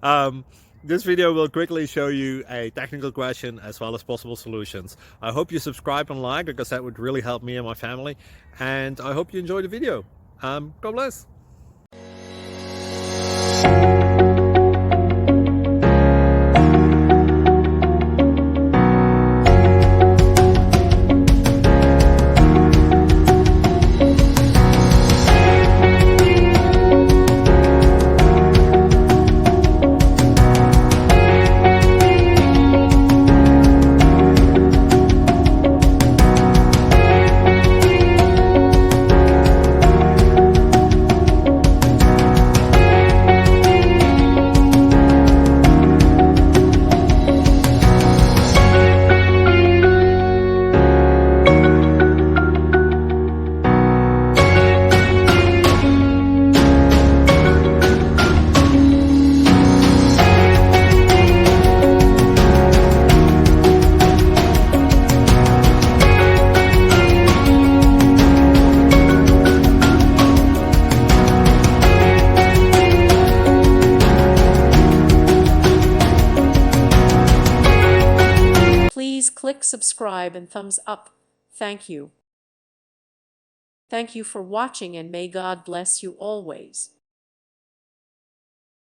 um, this video will quickly show you a technical question as well as possible solutions. I hope you subscribe and like, because that would really help me and my family. And I hope you enjoy the video. God bless. Please click subscribe and thumbs up. Thank you. Thank you for watching, and may God bless you always.